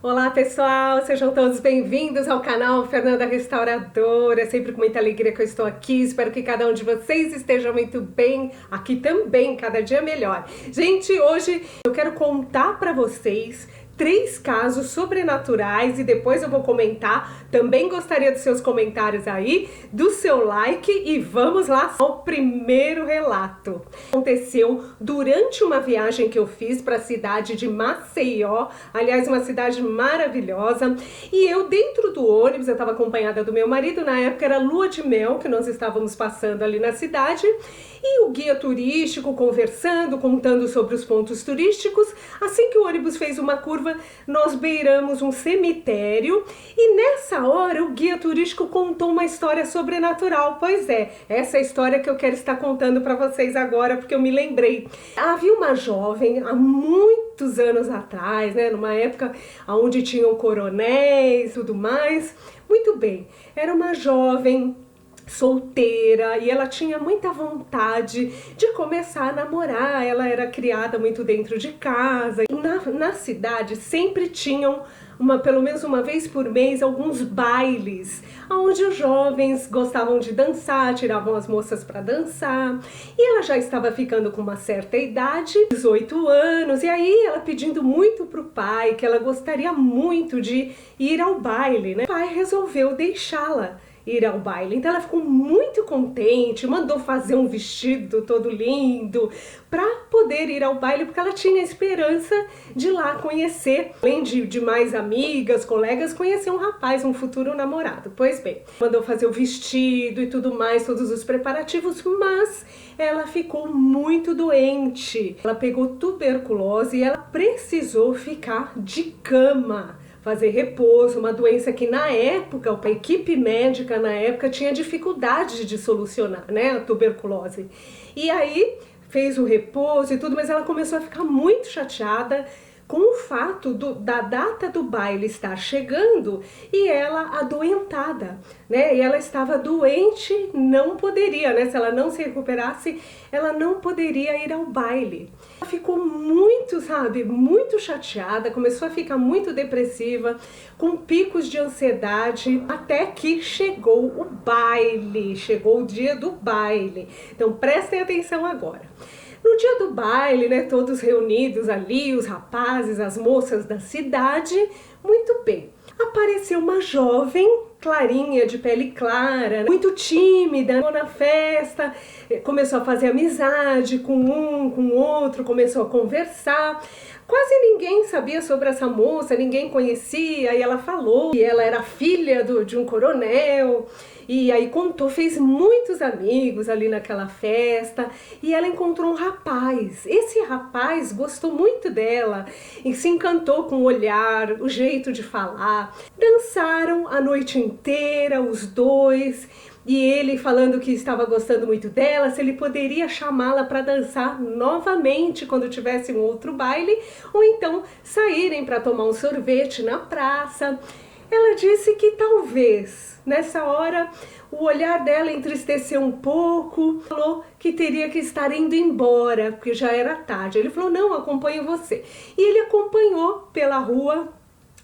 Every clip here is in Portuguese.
Olá pessoal, sejam todos bem-vindos ao canal Fernanda Restauradora. É sempre com muita alegria que eu estou aqui, espero que cada um de vocês esteja muito bem, aqui também, cada dia melhor. Gente, hoje eu quero contar para vocês 3 casos sobrenaturais e depois eu vou comentar. Também gostaria dos seus comentários aí, do seu like e vamos lá ao primeiro relato. Aconteceu durante uma viagem que eu fiz para a cidade de Maceió, aliás, uma cidade maravilhosa, e eu dentro do ônibus, eu estava acompanhada do meu marido, na época era lua de mel que nós estávamos passando ali na cidade, e o guia turístico conversando, contando sobre os pontos turísticos. Assim que o ônibus fez uma curva, nós beiramos um cemitério e nessa hora o guia turístico contou uma história sobrenatural. Pois é, essa é a história que eu quero estar contando para vocês agora, porque eu me lembrei. Havia uma jovem há muitos anos atrás, né, numa época onde tinham coronéis e tudo mais. Muito bem, era uma jovem solteira e ela tinha muita vontade de começar a namorar. Ela era criada muito dentro de casa. Na cidade sempre tinham pelo menos uma vez por mês alguns bailes onde os jovens gostavam de dançar, tiravam as moças para dançar, e ela já estava ficando com uma certa idade, 18 anos, e aí ela pedindo muito pro pai que ela gostaria muito de ir ao baile, né? O pai resolveu deixá-la ir ao baile. Então ela ficou muito contente, mandou fazer um vestido todo lindo para poder ir ao baile, porque ela tinha esperança de lá conhecer, além de mais amigas, colegas, conhecer um rapaz, um futuro namorado. Pois bem, mandou fazer o vestido e tudo mais, todos os preparativos, mas ela ficou muito doente. Ela pegou tuberculose e ela precisou ficar de cama, fazer repouso, uma doença que na época, a equipe médica na época tinha dificuldade de solucionar, né, a tuberculose. E aí fez o repouso e tudo, mas ela começou a ficar muito chateada com o fato da data do baile estar chegando e ela adoentada, né? E ela estava doente, não poderia, né? Se ela não se recuperasse, ela não poderia ir ao baile. Ela ficou muito, sabe, muito chateada, começou a ficar muito depressiva, com picos de ansiedade, até que chegou o baile, chegou o dia do baile. Então prestem atenção agora. No dia do baile, né, todos reunidos ali, os rapazes, as moças da cidade, muito bem. Apareceu uma jovem, clarinha, de pele clara, muito tímida, na festa, começou a fazer amizade com um, com outro, começou a conversar. Quase ninguém sabia sobre essa moça, ninguém conhecia, e ela falou que ela era filha de um coronel, e aí contou, fez muitos amigos ali naquela festa, e ela encontrou um rapaz. Esse rapaz gostou muito dela e se encantou com o olhar, o jeito de falar. Dançaram a noite inteira, os dois, e ele falando que estava gostando muito dela, se ele poderia chamá-la para dançar novamente quando tivesse um outro baile, ou então saírem para tomar um sorvete na praça. Ela disse que talvez, nessa hora, o olhar dela entristeceu um pouco, falou que teria que estar indo embora, porque já era tarde. Ele falou, não, acompanho você. E ele acompanhou pela rua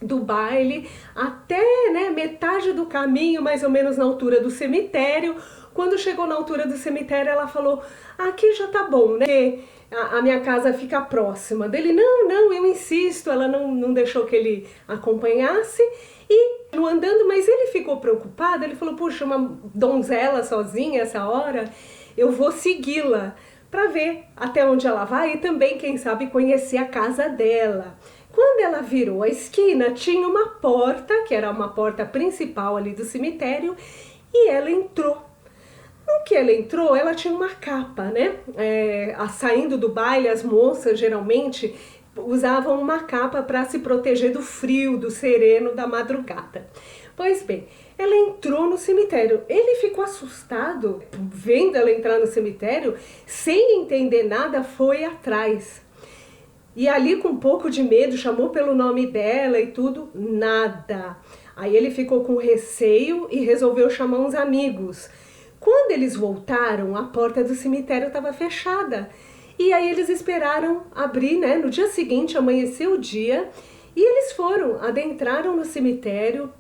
do baile até, né, metade do caminho, mais ou menos na altura do cemitério. Quando chegou na altura do cemitério, ela falou, aqui já tá bom, né? A minha casa fica próxima. Dele, não, eu insisto. Ela não deixou que ele acompanhasse e andando, mas ele ficou preocupado. Ele falou, puxa, uma donzela sozinha essa hora, eu vou segui-la para ver até onde ela vai e também, quem sabe, conhecer a casa dela. Quando ela virou a esquina, tinha uma porta, que era uma porta principal ali do cemitério, e ela entrou. No que ela entrou, ela tinha uma capa, né? Saindo do baile, as moças geralmente usavam uma capa para se proteger do frio, do sereno da madrugada. Pois bem, ela entrou no cemitério. Ele ficou assustado, vendo ela entrar no cemitério, sem entender nada, foi atrás. E ali com um pouco de medo, chamou pelo nome dela e tudo, nada. Aí ele ficou com receio e resolveu chamar uns amigos. Quando eles voltaram, a porta do cemitério estava fechada. E aí eles esperaram abrir, né? No dia seguinte, amanheceu o dia, E eles adentraram no cemitério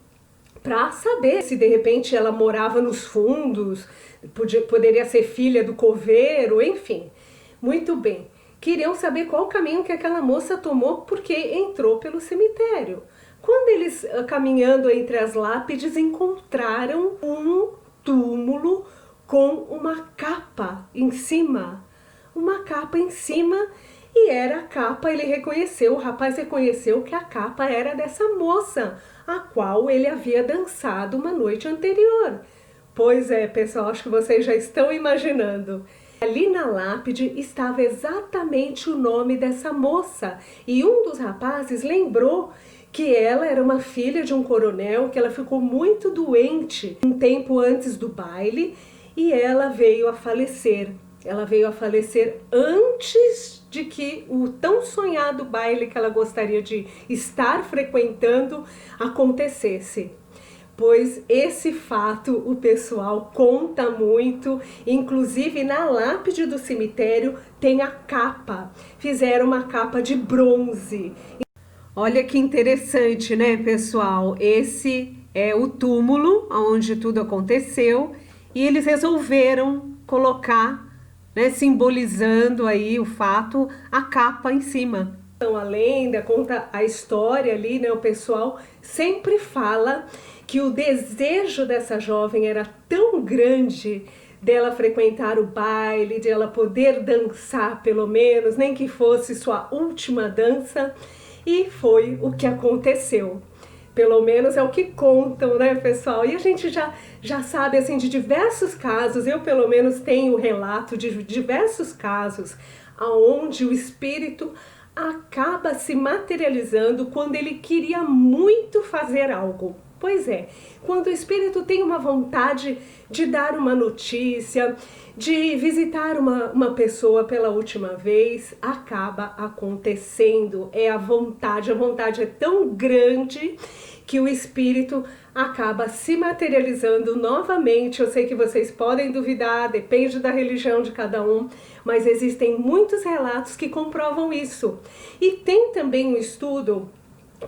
para saber se de repente ela morava nos fundos, poderia ser filha do coveiro, enfim. Muito bem. Queriam saber qual o caminho que aquela moça tomou porque entrou pelo cemitério. Quando eles, caminhando entre as lápides, encontraram um túmulo com uma capa em cima. Uma capa em cima, e era a capa, o rapaz reconheceu que a capa era dessa moça, a qual ele havia dançado uma noite anterior. Pois é, pessoal, acho que vocês já estão imaginando. Ali na lápide estava exatamente o nome dessa moça, e um dos rapazes lembrou que ela era uma filha de um coronel, que ela ficou muito doente um tempo antes do baile, e ela veio a falecer. Ela veio a falecer antes de que o tão sonhado baile que ela gostaria de estar frequentando acontecesse. Pois esse fato o pessoal conta muito, inclusive na lápide do cemitério tem a capa. Fizeram uma capa de bronze. Olha que interessante, né, pessoal? Esse é o túmulo onde tudo aconteceu e eles resolveram colocar, né, simbolizando aí o fato, a capa em cima. Então a lenda conta a história ali, né? O pessoal sempre fala que o desejo dessa jovem era tão grande dela frequentar o baile, de ela poder dançar pelo menos, nem que fosse sua última dança, e foi o que aconteceu. Pelo menos é o que contam, né, pessoal? E a gente já sabe, assim, de diversos casos, eu pelo menos tenho relato de diversos casos onde o espírito acaba se materializando quando ele queria muito fazer algo. Pois é, quando o espírito tem uma vontade de dar uma notícia, de visitar uma pessoa pela última vez, acaba acontecendo. A vontade é tão grande que o espírito acaba se materializando novamente. Eu sei que vocês podem duvidar, depende da religião de cada um, mas existem muitos relatos que comprovam isso. E tem também um estudo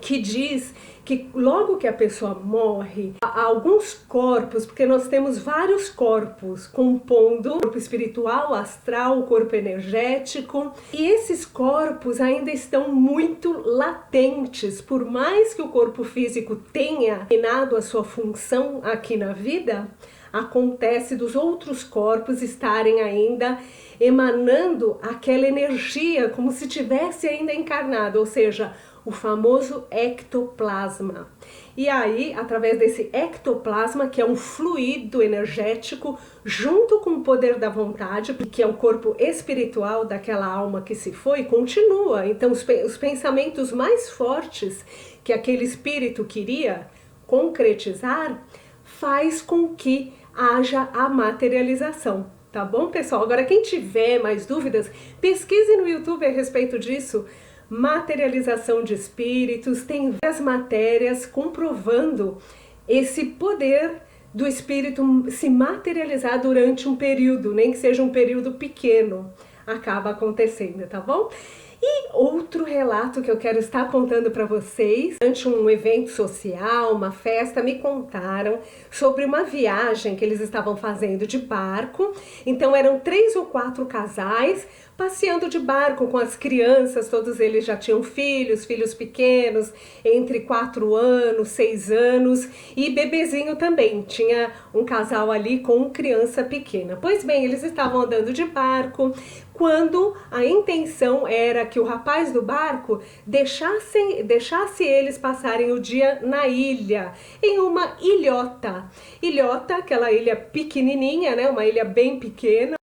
que diz que logo que a pessoa morre, há alguns corpos, porque nós temos vários corpos compondo o corpo espiritual, astral, o corpo energético, e esses corpos ainda estão muito latentes, por mais que o corpo físico tenha terminado a sua função aqui na vida, acontece dos outros corpos estarem ainda emanando aquela energia como se tivesse ainda encarnado, ou seja, o famoso ectoplasma. E aí, através desse ectoplasma, que é um fluido energético, junto com o poder da vontade, que é o corpo espiritual daquela alma que se foi, continua. Então, os pensamentos mais fortes que aquele espírito queria concretizar, faz com que haja a materialização. Tá bom, pessoal? Agora, quem tiver mais dúvidas, pesquise no YouTube a respeito disso. Materialização de espíritos, tem várias matérias comprovando esse poder do espírito se materializar durante um período, nem que seja um período pequeno, acaba acontecendo, tá bom? E outro relato que eu quero estar contando para vocês, durante um evento social, uma festa, me contaram sobre uma viagem que eles estavam fazendo de barco. Então eram 3 ou 4 casais passeando de barco com as crianças, todos eles já tinham filhos pequenos, entre 4 anos, 6 anos, e bebezinho também, tinha um casal ali com criança pequena. Pois bem, eles estavam andando de barco, quando a intenção era que o rapaz do barco deixasse eles passarem o dia na ilha, em uma ilhota. Ilhota, aquela ilha pequenininha, né, uma ilha bem pequena,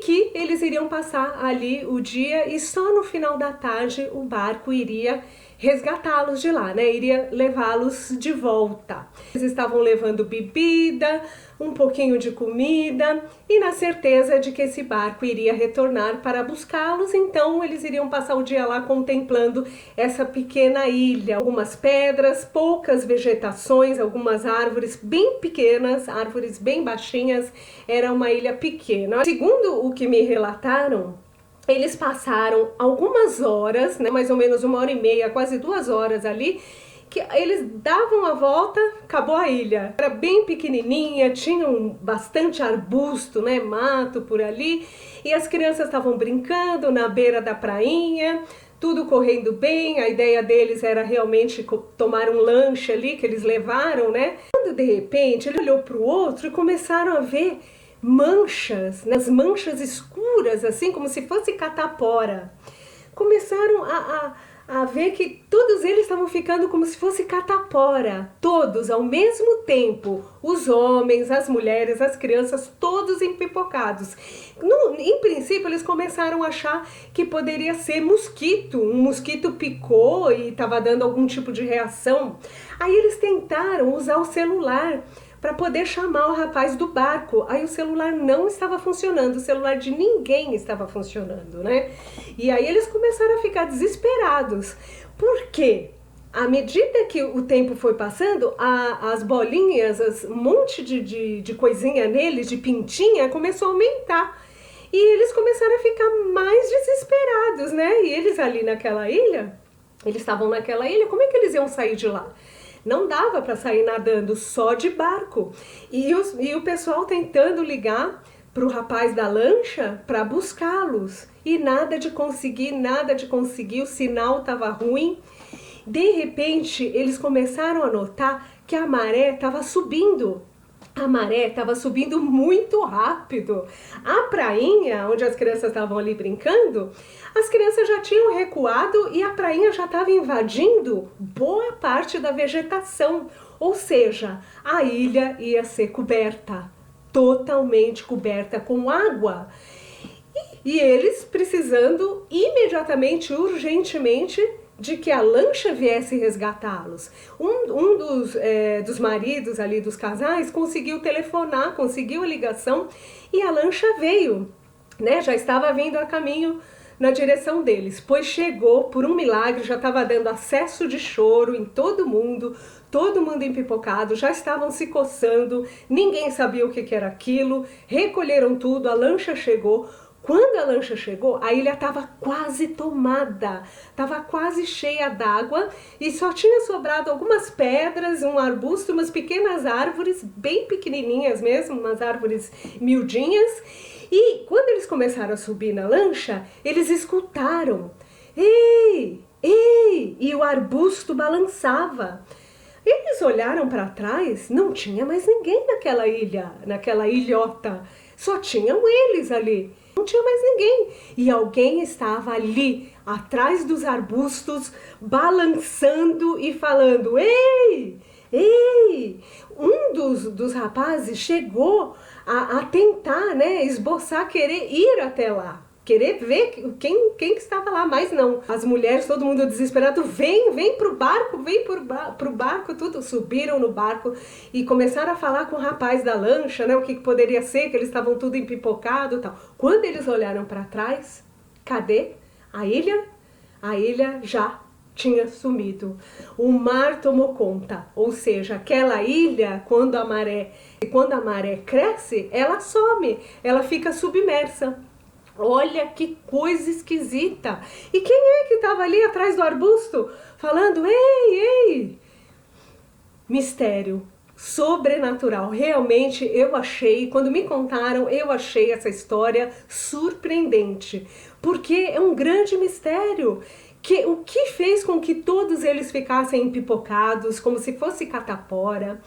que eles iriam passar ali o dia e só no final da tarde o barco iria resgatá-los de lá, né? Iria levá-los de volta. Eles estavam levando bebida, um pouquinho de comida e na certeza de que esse barco iria retornar para buscá-los, então eles iriam passar o dia lá contemplando essa pequena ilha. Algumas pedras, poucas vegetações, algumas árvores bem pequenas, árvores bem baixinhas, era uma ilha pequena. Segundo o que me relataram, eles passaram algumas horas, né, mais ou menos 1h30, quase 2 horas ali, que eles davam a volta, acabou a ilha. Era bem pequenininha, tinha bastante arbusto, né, mato por ali, e as crianças estavam brincando na beira da prainha, tudo correndo bem. A ideia deles era realmente tomar um lanche ali que eles levaram, né? Quando de repente ele olhou para o outro e começaram a ver manchas, né, as manchas escuras, assim como se fosse catapora. Começaram a ver que todos eles estavam ficando como se fosse catapora, todos ao mesmo tempo, os homens, as mulheres, as crianças, todos empipocados. Em princípio eles começaram a achar que poderia ser mosquito, um mosquito picou e estava dando algum tipo de reação. Aí eles tentaram usar o celular para poder chamar o rapaz do barco. Aí o celular não estava funcionando, o celular de ninguém estava funcionando, né? E aí eles começaram a ficar desesperados. Por quê? À medida que o tempo foi passando, as bolinhas, um monte de coisinha neles, de pintinha, começou a aumentar. E eles começaram a ficar mais desesperados, né? E eles ali naquela ilha, eles estavam naquela ilha, como é que eles iam sair de lá? Não dava para sair nadando, só de barco. E o pessoal tentando ligar para o rapaz da lancha para buscá-los. E nada de conseguir, o sinal estava ruim. De repente, eles começaram a notar que a maré estava subindo. A maré estava subindo muito rápido. A prainha, onde as crianças estavam ali brincando, as crianças já tinham recuado e a prainha já estava invadindo boa parte da vegetação. Ou seja, a ilha ia ser coberta, totalmente coberta com água. E eles precisando imediatamente, urgentemente, de que a lancha viesse resgatá-los. Um dos maridos ali dos casais conseguiu telefonar, conseguiu a ligação e a lancha veio, né? Já estava vindo a caminho na direção deles, pois chegou por um milagre, já estava dando acesso de choro em todo mundo empipocado, já estavam se coçando, ninguém sabia o que era aquilo, recolheram tudo, a lancha chegou. Quando a lancha chegou, a ilha estava quase tomada, estava quase cheia d'água e só tinha sobrado algumas pedras, um arbusto, umas pequenas árvores, bem pequenininhas mesmo, umas árvores miudinhas. E quando eles começaram a subir na lancha, eles escutaram: "Ei, ei!" E o arbusto balançava. Eles olharam para trás, não tinha mais ninguém naquela ilha, naquela ilhota, só tinham eles ali. Não tinha mais ninguém. E alguém estava ali, atrás dos arbustos, balançando e falando: "Ei! Ei!" Um dos rapazes chegou a tentar, né, esboçar, querer ir até lá, querer ver quem que estava lá, mas não. As mulheres, todo mundo desesperado: vem pro barco, pro barco, tudo. Subiram no barco e começaram a falar com o rapaz da lancha, né, o que poderia ser, que eles estavam tudo empipocado e tal. Quando eles olharam para trás, cadê a ilha? A ilha já tinha sumido. O mar tomou conta, ou seja, aquela ilha, quando a maré cresce, ela some, ela fica submersa. Olha que coisa esquisita. E quem é que estava ali atrás do arbusto falando: "Ei, ei"? Mistério sobrenatural. Realmente eu achei, quando me contaram, eu achei essa história surpreendente, porque é um grande mistério. O que fez com que todos eles ficassem empipocados, como se fosse catapora,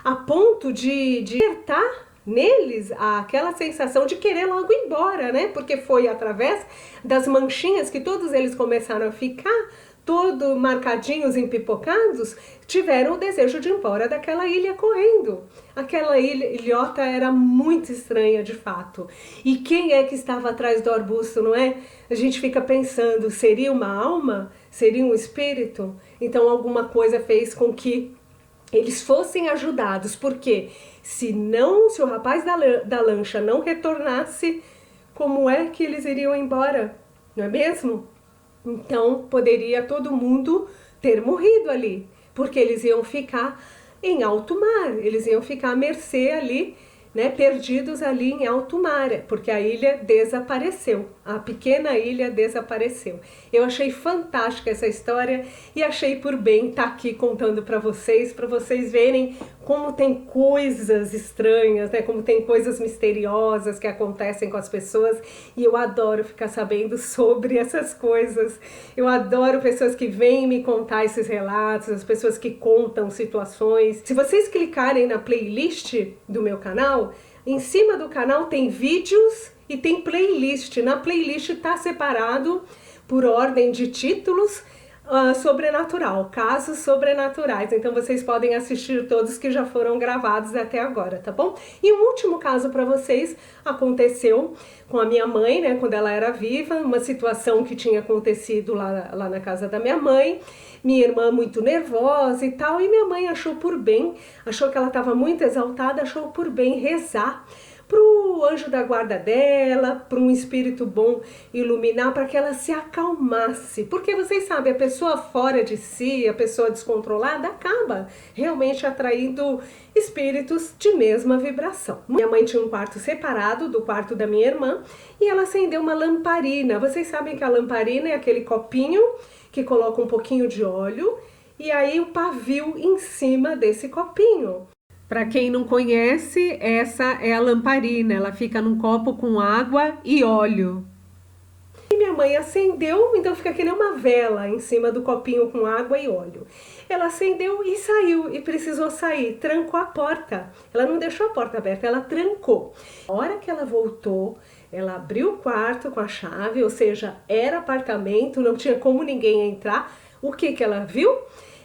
a ponto de despertar neles aquela sensação de querer logo ir embora, né? Porque foi através das manchinhas que todos eles começaram a ficar, todo marcadinhos, empipocados, tiveram o desejo de ir embora daquela ilha correndo. Aquela ilhota era muito estranha de fato. E quem é que estava atrás do arbusto, não é? A gente fica pensando, seria uma alma? Seria um espírito? Então alguma coisa fez com que eles fossem ajudados, porque se o rapaz da lancha não retornasse, como é que eles iriam embora? Não é mesmo? Então poderia todo mundo ter morrido ali, porque eles iam ficar em alto mar, eles iam ficar à mercê ali né, perdidos ali em alto mar, porque a ilha desapareceu, a pequena ilha desapareceu. Eu achei fantástica essa história e achei por bem estar aqui contando para vocês verem como tem coisas estranhas, né, como tem coisas misteriosas que acontecem com as pessoas, e eu adoro ficar sabendo sobre essas coisas. Eu adoro pessoas que vêm me contar esses relatos, as pessoas que contam situações. Se vocês clicarem na playlist do meu canal, em cima do canal tem vídeos e tem playlist. Na playlist está separado por ordem de títulos sobrenatural, casos sobrenaturais. Então vocês podem assistir todos que já foram gravados até agora, tá bom? E um último caso para vocês aconteceu com a minha mãe, né, quando ela era viva, uma situação que tinha acontecido lá na casa da minha mãe. Minha irmã muito nervosa e tal, e minha mãe achou por bem, achou que ela estava muito exaltada, achou por bem rezar para o anjo da guarda dela, para um espírito bom iluminar, para que ela se acalmasse. Porque vocês sabem, a pessoa fora de si, a pessoa descontrolada, acaba realmente atraindo espíritos de mesma vibração. Minha mãe tinha um quarto separado do quarto da minha irmã e ela acendeu uma lamparina. Vocês sabem que a lamparina é aquele copinho que coloca um pouquinho de óleo e aí o pavio em cima desse copinho. Para quem não conhece, essa é a lamparina, ela fica num copo com água e óleo. E minha mãe acendeu, então fica que nem uma vela em cima do copinho com água e óleo. Ela acendeu e saiu, e precisou sair, trancou a porta. Ela não deixou a porta aberta, ela trancou. A hora que ela voltou, ela abriu o quarto com a chave, ou seja, era apartamento, não tinha como ninguém entrar. O que que ela viu?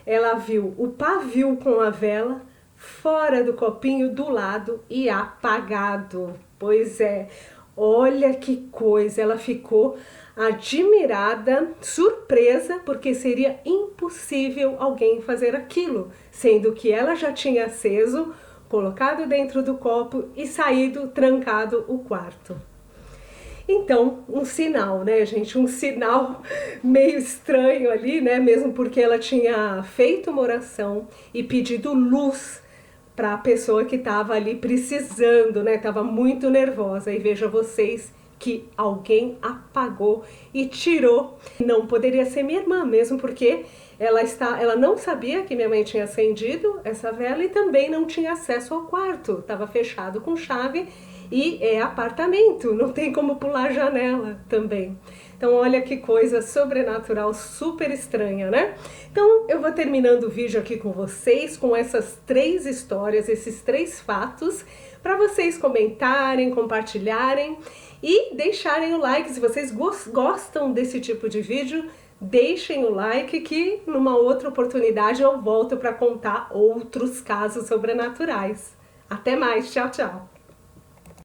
Ela viu o pavio com a vela fora do copinho do lado e apagado. Pois é, olha que coisa, ela ficou admirada, surpresa, porque seria impossível alguém fazer aquilo, sendo que ela já tinha aceso, colocado dentro do copo e saído, trancado o quarto. Então, um sinal, né, gente? Um sinal meio estranho ali, né? Mesmo porque ela tinha feito uma oração e pedido luz para a pessoa que estava ali precisando, né? Estava muito nervosa. E veja vocês que alguém apagou e tirou. Não poderia ser minha irmã, mesmo porque ela não sabia que minha mãe tinha acendido essa vela e também não tinha acesso ao quarto. Estava fechado com chave e é apartamento, não tem como pular a janela também. Então olha que coisa sobrenatural, super estranha, né? Então eu vou terminando o vídeo aqui com vocês, com essas 3 histórias, esses 3 fatos, para vocês comentarem, compartilharem e deixarem o like. Se vocês gostam desse tipo de vídeo, deixem o like que numa outra oportunidade eu volto para contar outros casos sobrenaturais. Até mais, tchau, tchau!